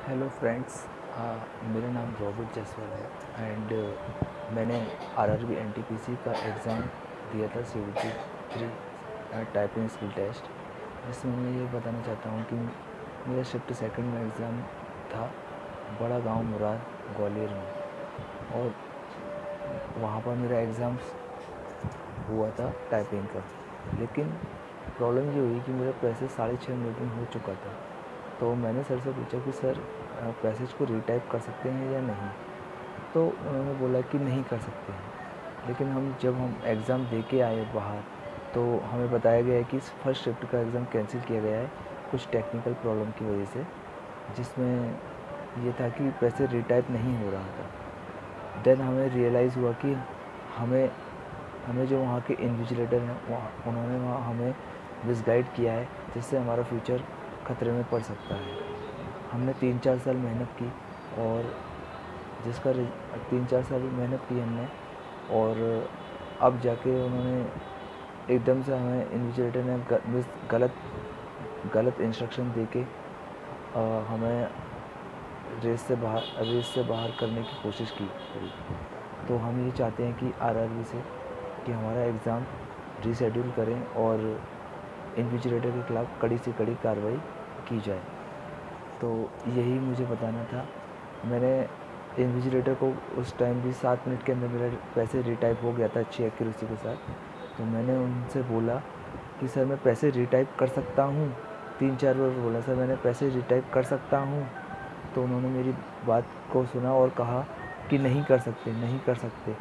Hello friends. मेरा नाम Robert Jaswal है एंड मैंने आरआरबी एनटीपीसी का एग्ज़ाम दिया था सीयूटी 3 टाइपिंग स्किल टेस्ट, जिसमें मैं ये बताना चाहता हूँ कि मेरा शिफ्ट सेकंड में एग्ज़ाम था बड़ा गांव मुराद ग्वालियर में। और वहाँ पर मेरा एग्ज़ाम हुआ था टाइपिंग का, लेकिन प्रॉब्लम ये हुई कि मेरा पैसेज 6:30 मिनट में हो चुका था। तो मैंने सर से पूछा कि सर पैसेज को रीटाइप कर सकते हैं या नहीं। तो उन्होंने बोला कि नहीं कर सकते हैं। लेकिन जब हम एग्ज़ाम दे के आए बाहर, तो हमें बताया गया है कि इस फर्स्ट शिफ्ट का एग्ज़ाम कैंसिल किया गया है कुछ टेक्निकल प्रॉब्लम की वजह से, जिसमें ये था कि पैसेज रीटाइप नहीं हो रहा था। देन हमें रियलाइज़ हुआ कि हमें हमें जो वहाँ के इन्विजिलेटर हैं उन्होंने वहाँ हमें मिसगाइड किया है, जिससे हमारा फ्यूचर ख़तरे में पड़ सकता है। हमने 3-4 साल मेहनत की और 3-4 साल मेहनत की हमने, और अब जाके उन्होंने एकदम से हमें इन्विजिलेटर ने गलत इंस्ट्रक्शन दे के हमें रेस से बाहर करने की कोशिश की। तो हम ये चाहते हैं कि आरआरबी से कि हमारा एग्ज़ाम रीशेड्यूल करें और इन्विजिलेटर के खिलाफ़ कड़ी से कड़ी कार्रवाई की जाए। तो यही मुझे बताना था। मैंने इन्विजिलेटर को उस टाइम भी 7 मिनट के अंदर मेरा पैसे रीटाइप हो गया था अच्छी एक्यूरेसी के साथ। तो मैंने उनसे बोला कि सर मैं पैसे रीटाइप कर सकता हूँ। 3-4 बार बोला सर मैंने पैसे रीटाइप कर सकता हूँ। तो उन्होंने मेरी बात को सुना और कहा कि नहीं कर सकते, नहीं कर सकते।